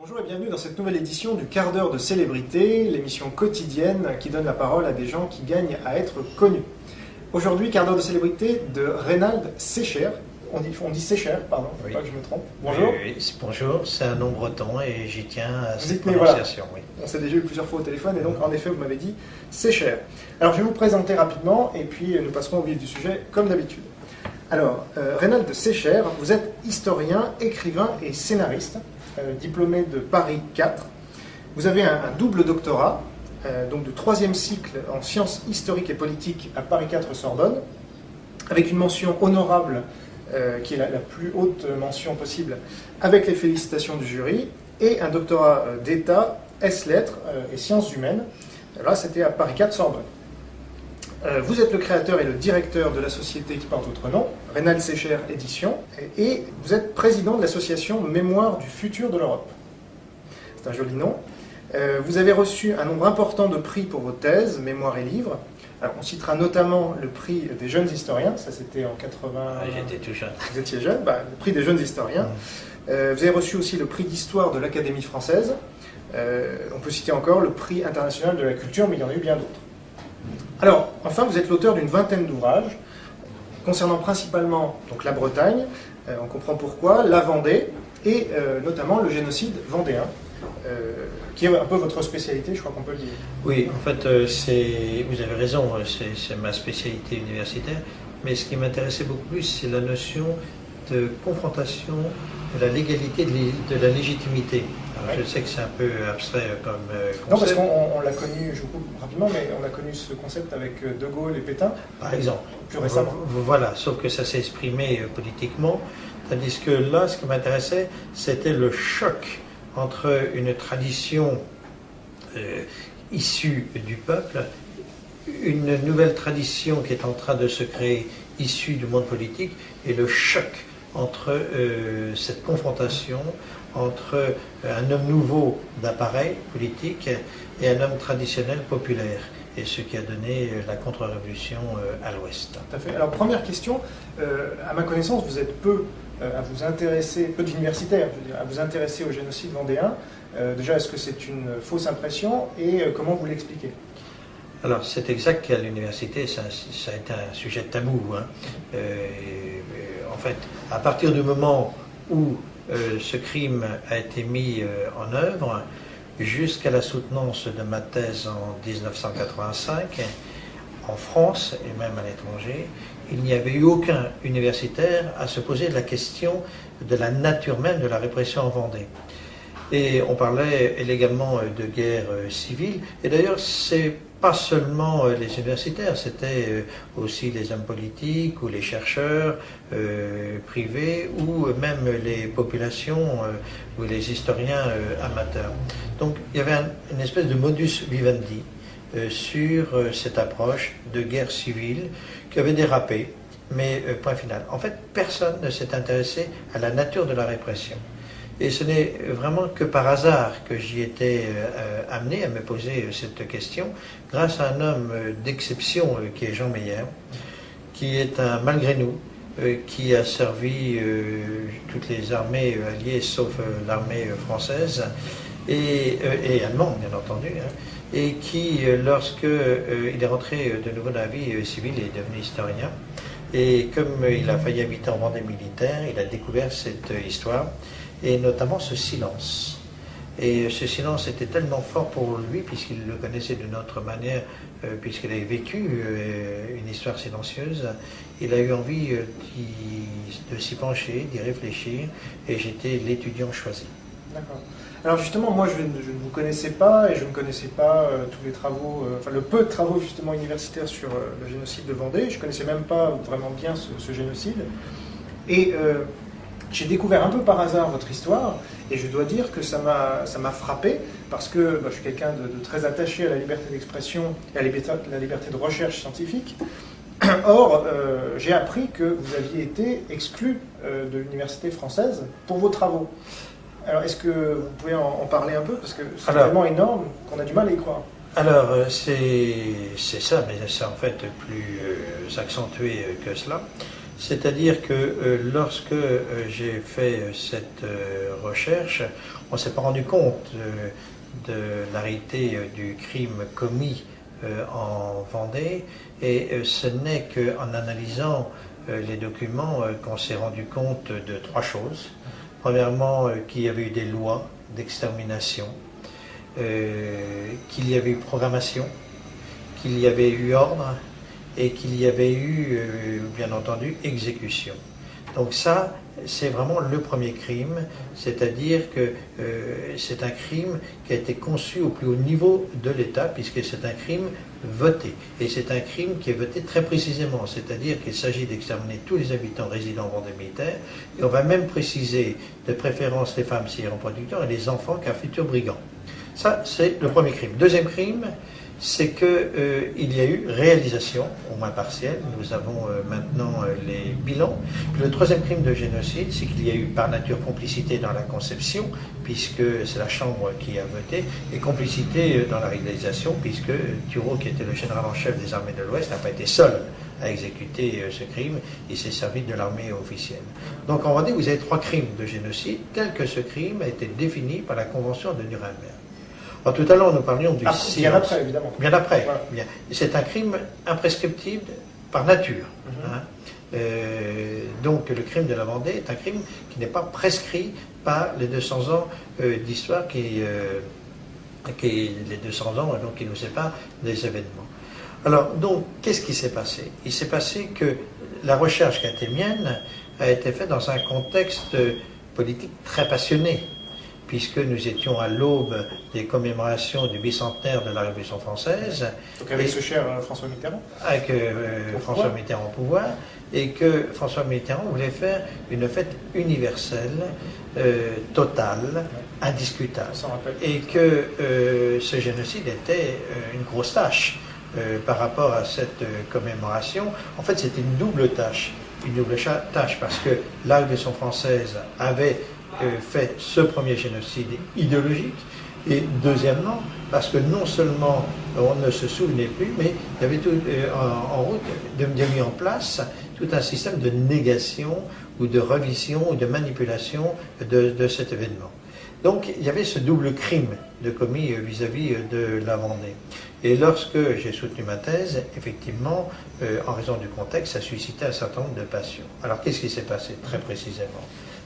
Bonjour et bienvenue dans cette nouvelle édition du quart d'heure de célébrité, l'émission quotidienne qui donne la parole à des gens qui gagnent à être connus. Aujourd'hui, quart d'heure de célébrité de Reynald Secher. On dit Secher, pardon, faut pas que je me trompe. Bonjour. Oui, bonjour, c'est un nom breton et j'y tiens à cette Voilà. prononciation. Oui. On s'est déjà eu plusieurs fois au téléphone et donc en effet vous m'avez dit Secher. Alors je vais vous présenter rapidement et puis nous passerons au vif du sujet comme d'habitude. Alors, Reynald Secher, vous êtes historien, écrivain et scénariste, diplômé de Paris 4. Vous avez un double doctorat, donc de 3e cycle en sciences historiques et politiques à Paris 4 Sorbonne, avec une mention honorable, qui est la plus haute mention possible, avec les félicitations du jury, et un doctorat d'État, S-Lettres et sciences humaines. Là, c'était à Paris 4 Sorbonne. Vous êtes le créateur et le directeur de la société qui porte votre nom, Reynald Secher Éditions, et vous êtes président de l'association Mémoire du futur de l'Europe. C'est un joli nom. Vous avez reçu un nombre important de prix pour vos thèses, mémoires et livres. Alors, on citera notamment le prix des jeunes historiens, ça c'était en 80... J'étais tout jeune. Vous étiez jeune, le prix des jeunes historiens. Vous avez reçu aussi le prix d'histoire de l'Académie française. On peut citer encore le prix international de la culture, mais il y en a eu bien d'autres. Alors, enfin, vous êtes l'auteur d'une vingtaine d'ouvrages concernant principalement donc, la Bretagne, on comprend pourquoi, la Vendée et notamment le génocide vendéen, qui est un peu votre spécialité, je crois qu'on peut le dire. Oui, en fait, vous avez raison, c'est ma spécialité universitaire, mais ce qui m'intéressait beaucoup plus, c'est la notion de confrontation de la légalité, de la légitimité. Alors, je sais que c'est un peu abstrait comme concept. Non, parce qu'on l'a connu, je vous coupe rapidement, mais on a connu ce concept avec De Gaulle et Pétain. Par exemple. Plus récemment. Voilà, sauf que ça s'est exprimé politiquement, tandis que là, ce qui m'intéressait, c'était le choc entre une tradition issue du peuple, une nouvelle tradition qui est en train de se créer issue du monde politique, et le choc entre cette confrontation entre un homme nouveau d'appareil politique et un homme traditionnel populaire, et ce qui a donné la contre-révolution à l'Ouest. Tout à fait. Alors, première question, à ma connaissance, vous êtes peu à vous intéresser, peu d'universitaires, je veux dire, à vous intéresser au génocide vendéen. Déjà, est-ce que c'est une fausse impression et comment vous l'expliquez? Alors, c'est exact qu'à l'université, ça a été un sujet tabou. En fait, à partir du moment où ce crime a été mis en œuvre, jusqu'à la soutenance de ma thèse en 1985, en France et même à l'étranger, il n'y avait eu aucun universitaire à se poser la question de la nature même de la répression en Vendée. Et on parlait également de guerre civile, et d'ailleurs c'est pas seulement les universitaires, c'était aussi les hommes politiques ou les chercheurs privés ou même les populations ou les historiens amateurs. Donc il y avait une espèce de modus vivendi sur cette approche de guerre civile qui avait dérapé, mais point final. En fait, personne ne s'est intéressé à la nature de la répression. Et ce n'est vraiment que par hasard que j'y étais amené à me poser cette question, grâce à un homme d'exception qui est Jean Meyer, qui est un malgré nous, qui a servi toutes les armées alliées, sauf l'armée française, et allemande bien entendu, et qui, lorsque il est rentré de nouveau dans la vie civile, est devenu historien. Et comme il a failli habiter en Vendée militaire, il a découvert cette histoire, et notamment ce silence. Et ce silence était tellement fort pour lui, puisqu'il le connaissait d'une autre manière, puisqu'il avait vécu une histoire silencieuse, il a eu envie de s'y pencher, d'y réfléchir, et j'étais l'étudiant choisi. D'accord. Alors justement, moi je ne vous connaissais pas, et je ne connaissais pas tous les travaux, enfin le peu de travaux justement universitaires sur le génocide de Vendée. Je ne connaissais même pas vraiment bien ce génocide. Et j'ai découvert un peu par hasard votre histoire, et je dois dire que ça m'a frappé, parce que je suis quelqu'un de très attaché à la liberté d'expression et à la liberté de recherche scientifique. Or, j'ai appris que vous aviez été exclu de l'université française pour vos travaux. Alors, est-ce que vous pouvez en parler un peu? Parce que c'est vraiment énorme qu'on a du mal à y croire. Alors, c'est ça, mais c'est en fait plus accentué que cela. C'est-à-dire que lorsque j'ai fait cette recherche, on ne s'est pas rendu compte de la réalité du crime commis en Vendée, et ce n'est qu'en analysant les documents qu'on s'est rendu compte de trois choses. Premièrement, qu'il y avait eu des lois d'extermination, qu'il y avait eu programmation, qu'il y avait eu ordre et qu'il y avait eu, bien entendu, exécution. Donc ça, c'est vraiment le premier crime, c'est-à-dire que c'est un crime qui a été conçu au plus haut niveau de l'État, puisque c'est un crime voté. Et c'est un crime qui est voté très précisément, c'est-à-dire qu'il s'agit d'exterminer tous les habitants résidant en Vendée militaire, et on va même préciser de préférence les femmes si elles sont producteurs et les enfants car futurs brigands. Ça, c'est le premier crime. Deuxième crime, c'est qu'il y a eu réalisation, au moins partielle. Nous avons maintenant les bilans. Puis le troisième crime de génocide, c'est qu'il y a eu par nature complicité dans la conception, puisque c'est la Chambre qui a voté, et complicité dans la réalisation, puisque Turreau, qui était le général en chef des armées de l'Ouest, n'a pas été seul à exécuter ce crime, il s'est servi de l'armée officielle. Donc en Vendée, vous avez trois crimes de génocide, tel que ce crime a été défini par la Convention de Nuremberg. Alors, tout à l'heure, nous parlions du silence. Bien après, évidemment. Bien après. Voilà. Bien. C'est un crime imprescriptible par nature. Donc, le crime de la Vendée est un crime qui n'est pas prescrit par les 200 ans d'histoire les 200 ans donc, qui nous séparent des événements. Alors, donc, qu'est-ce qui s'est passé? Il s'est passé que la recherche qui a été mienne a été faite dans un contexte politique très passionné, puisque nous étions à l'aube des commémorations du bicentenaire de la Révolution française. Donc avec ce cher François Mitterrand. Avec François Mitterrand au pouvoir, et que François Mitterrand voulait faire une fête universelle, totale, indiscutable. Et que ce génocide était une grosse tâche par rapport à cette commémoration. En fait, c'était une double tâche. Une double tâche parce que la Révolution française avait fait ce premier génocide idéologique, et deuxièmement parce que non seulement on ne se souvenait plus, mais il y avait tout en route de mis en place tout un système de négation ou de revision ou de manipulation de cet événement. Donc il y avait ce double crime de commis vis-à-vis de la Vendée. Et lorsque j'ai soutenu ma thèse, effectivement, en raison du contexte, ça suscitait un certain nombre de passions. Alors qu'est-ce qui s'est passé très précisément?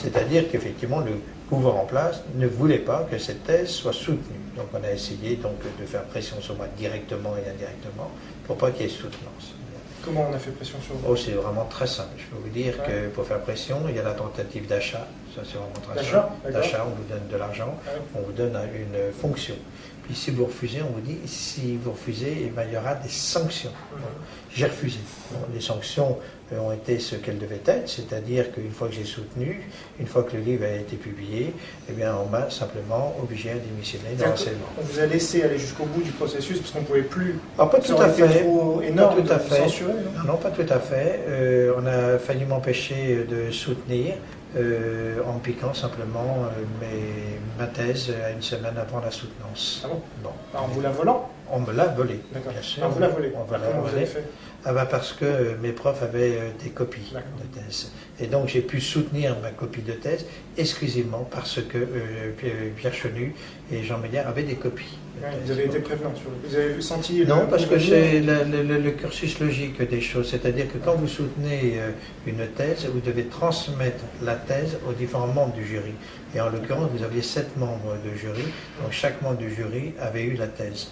C'est-à-dire qu'effectivement, le pouvoir en place ne voulait pas que cette thèse soit soutenue. Donc on a essayé donc, de faire pression sur moi directement et indirectement pour pas qu'il y ait soutenance. Comment on a fait pression sur vous? Oh, c'est vraiment très simple. Je peux vous dire que pour faire pression, il y a la tentative d'achat. Ça, c'est vraiment très simple. D'achat, on vous donne de l'argent, on vous donne une fonction. Puis si vous refusez, on vous dit, si vous refusez, eh bien, il y aura des sanctions. J'ai refusé. Bon, les sanctions ont été ce qu'elles devaient être, c'est-à-dire qu'une fois que j'ai soutenu, une fois que le livre a été publié, eh bien, on m'a simplement obligé à démissionner de l'enseignement. On vous a laissé aller jusqu'au bout du processus parce qu'on ne pouvait plus. Alors, pas tout à fait. Trop énorme pas tout à de fait. Censurer, non, pas tout à fait. On a failli m'empêcher de soutenir en piquant simplement ma thèse à une semaine avant la soutenance. Ah bon? Bon. En vous la volant? On me l'a volé, bien sûr. On vous l'a volé. On va la Comment voler. vous avez fait? Ah ben parce que mes profs avaient des copies de thèse. Et donc j'ai pu soutenir ma copie de thèse exclusivement parce que Pierre Chenu et Jean Mélière avaient des copies. Vous avez été prévenant sur le... Vous avez senti... Non, parce que c'est le cursus logique des choses. C'est-à-dire que quand vous soutenez une thèse, vous devez transmettre la thèse aux différents membres du jury. Et en l'occurrence, vous aviez 7 membres de jury, donc chaque membre du jury avait eu la thèse.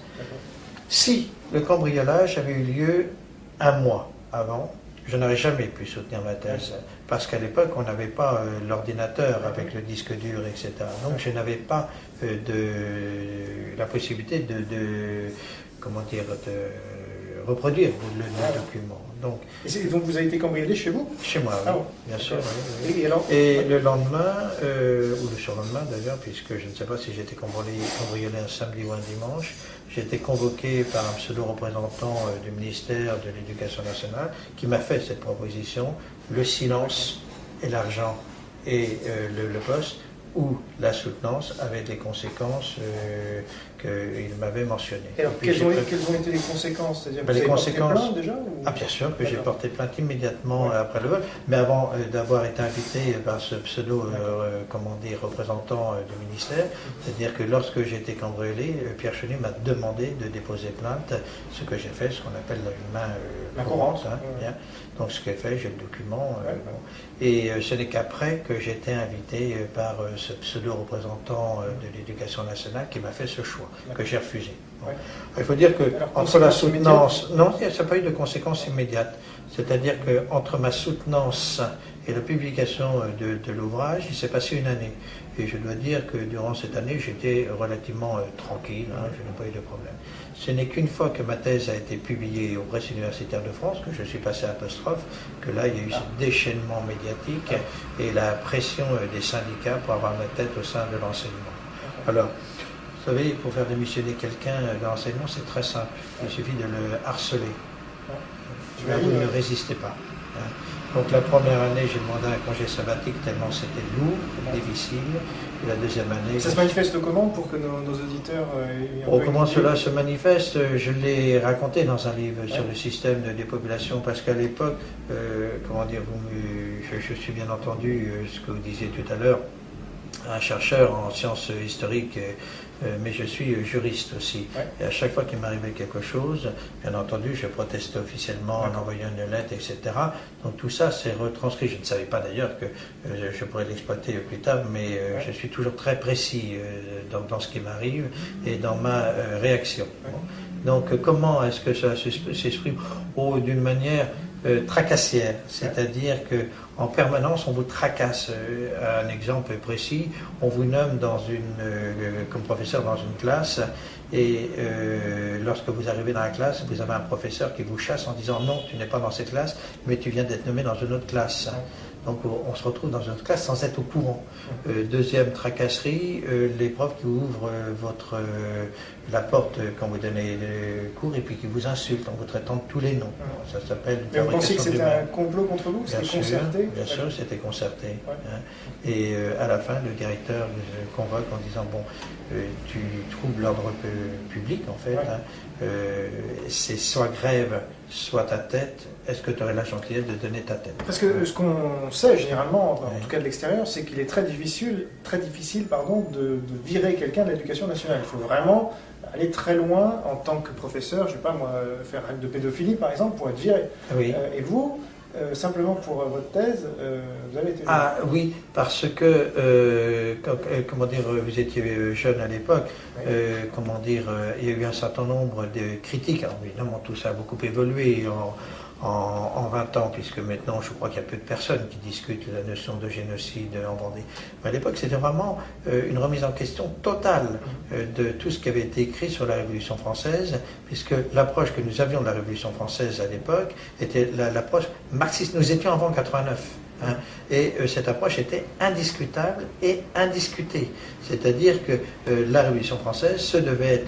Si le cambriolage avait eu lieu un mois avant, je n'aurais jamais pu soutenir ma thèse, parce qu'à l'époque, on n'avait pas l'ordinateur avec le disque dur, etc. Donc je n'avais pas la possibilité de reproduire le document. Donc vous avez été cambriolé chez vous? Chez moi, oui, bien sûr. Oui. Et le lendemain, ou le surlendemain d'ailleurs, puisque je ne sais pas si j'étais cambriolé un samedi ou un dimanche, j'ai été convoqué par un pseudo-représentant du ministère de l'Éducation nationale qui m'a fait cette proposition, le silence et l'argent et le poste où la soutenance avait des conséquences qu'il m'avait mentionnées. Et alors, quelles ont été les conséquences? C'est-à-dire que vous les avez conséquences... porté plainte déjà ou... Ah, bien sûr que j'ai porté plainte immédiatement après le vol, mais avant d'avoir été invité par ce pseudo représentant du ministère, c'est-à-dire que lorsque j'ai été cambriolé, Pierre Chenu m'a demandé de déposer plainte, ce que j'ai fait, ce qu'on appelle une main courante. Bien. Donc ce que j'ai fait, j'ai le document. Bon. Et ce n'est qu'après que j'ai été invité par ce pseudo-représentant de l'éducation nationale qui m'a fait ce choix, que j'ai refusé. Bon. Il faut dire que entre la soutenance... Non, ça n'a pas eu de conséquences immédiates. C'est-à-dire qu'entre ma soutenance et la publication de l'ouvrage, il s'est passé une année. Et je dois dire que durant cette année, j'étais relativement tranquille, je n'ai pas eu de problème. Ce n'est qu'une fois que ma thèse a été publiée aux presses universitaires de France, que je suis passé à apostrophe, que là, il y a eu ce déchaînement médiatique et la pression des syndicats pour avoir ma tête au sein de l'enseignement. Alors, vous savez, pour faire démissionner quelqu'un de l'enseignement, c'est très simple. Il suffit de le harceler. Vous ne résistez pas. Donc la première année, j'ai demandé un congé sabbatique tellement c'était lourd, difficile. Et la deuxième année... Ça se manifeste comment pour que nos auditeurs... comment cela se manifeste? Je l'ai raconté dans un livre sur le système de dépopulation, parce qu'à l'époque, je suis bien entendu ce que vous disiez tout à l'heure, un chercheur en sciences historiques, mais je suis juriste aussi. Et à chaque fois qu'il m'arrivait quelque chose, bien entendu, je protestais officiellement en envoyant une lettre, etc. Donc tout ça, c'est retranscrit. Je ne savais pas d'ailleurs que je pourrais l'exploiter plus tard, mais je suis toujours très précis dans ce qui m'arrive et dans ma réaction. Donc comment est-ce que ça s'exprime? D'une manière tracassière, c'est-à-dire que en permanence on vous tracasse. Un exemple précis, on vous nomme comme professeur dans une classe et lorsque vous arrivez dans la classe, vous avez un professeur qui vous chasse en disant non, tu n'es pas dans cette classe, mais tu viens d'être nommé dans une autre classe. Donc on se retrouve dans une autre classe sans être au courant. Deuxième tracasserie, les profs qui ouvrent la porte quand vous donnez le cours et puis qui vous insultent en vous traitant de tous les noms. Ça s'appelle... Mais vous pensiez que c'était un complot contre vous? C'était concerté? Bien sûr, c'était concerté. Et à la fin, le directeur me convoque en disant bon, tu troubles l'ordre public en fait. C'est soit grève, soit ta tête. Est-ce que tu aurais la gentillesse de donner ta tête? Parce que ce qu'on sait généralement, en tout cas de l'extérieur, c'est qu'il est très difficile de virer quelqu'un de l'éducation nationale. Il faut vraiment aller très loin en tant que professeur, je ne sais pas moi, faire acte de pédophilie par exemple, pour être viré. Et vous, simplement pour votre thèse, vous avez été... Ah oui, parce que, vous étiez jeune à l'époque, il y a eu un certain nombre de critiques. Alors évidemment, tout ça a beaucoup évolué en 20 ans, puisque maintenant, je crois qu'il y a peu de personnes qui discutent la notion de génocide en Vendée. Mais à l'époque, c'était vraiment une remise en question totale de tout ce qui avait été écrit sur la Révolution française, puisque l'approche que nous avions de la Révolution française à l'époque était l'approche marxiste. Nous étions avant 89. Et cette approche était indiscutable et indiscutée. C'est-à-dire que la Révolution française se devait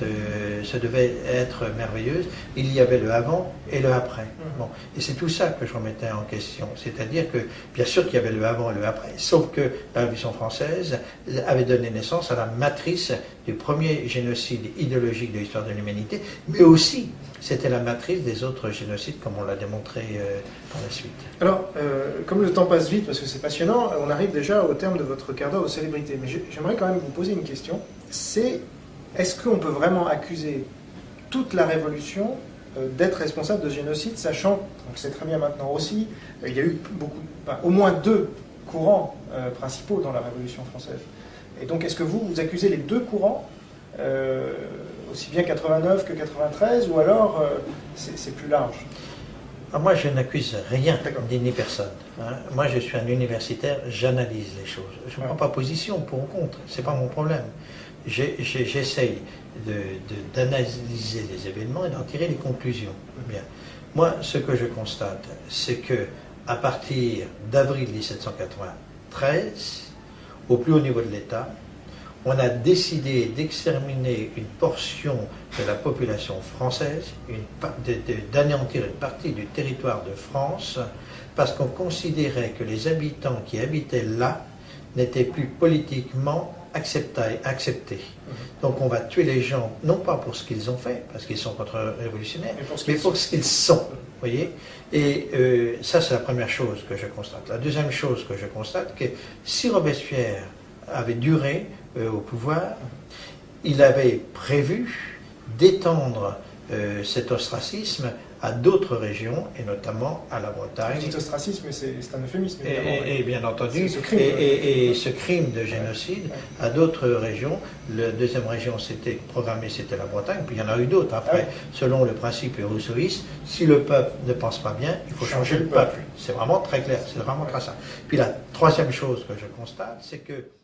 être merveilleuse. Il y avait le avant et le après. Bon. Et c'est tout ça que je remettais en question. C'est-à-dire que, bien sûr qu'il y avait le avant et le après, sauf que la Révolution française avait donné naissance à la matrice du premier génocide idéologique de l'histoire de l'humanité, mais aussi c'était la matrice des autres génocides, comme on l'a démontré par la suite. Alors, comme le temps passe vite, parce que c'est passionnant, on arrive déjà au terme de votre quart d'heure aux célébrités. Mais j'aimerais quand même vous poser une question. Est-ce qu'on peut vraiment accuser toute la Révolution d'être responsable de ce génocide, sachant, on le sait très bien maintenant aussi, il y a eu au moins deux courants principaux dans la Révolution française. Et donc, est-ce que vous accusez les deux courants, aussi bien 89 que 93, ou alors c'est plus large? Moi, je n'accuse rien ni personne. Moi, je suis un universitaire, j'analyse les choses. Je ne prends pas position pour ou contre, ce n'est pas mon problème. J'essaye d'analyser les événements et d'en tirer les conclusions. Bien. Moi, ce que je constate, c'est que à partir d'avril 1793, au plus haut niveau de l'État, on a décidé d'exterminer une portion de la population française, d'anéantir une partie du territoire de France, parce qu'on considérait que les habitants qui habitaient là n'était plus politiquement accepté. Donc on va tuer les gens, non pas pour ce qu'ils ont fait, parce qu'ils sont contre-révolutionnaires, mais pour ce qu'ils sont. Voyez. Et ça, c'est la première chose que je constate. La deuxième chose que je constate, que si Robespierre avait duré au pouvoir, il avait prévu d'étendre cet ostracisme à d'autres régions, et notamment à la Bretagne. Cet ostracisme, c'est un euphémisme. Et bien entendu, ce crime de génocide à d'autres régions. La deuxième région c'était programmée, c'était la Bretagne, puis il y en a eu d'autres après. Selon le principe rousseauiste, si le peuple ne pense pas bien, il faut changer le peuple. C'est vraiment très clair, c'est vraiment très ça. Puis la troisième chose que je constate, c'est que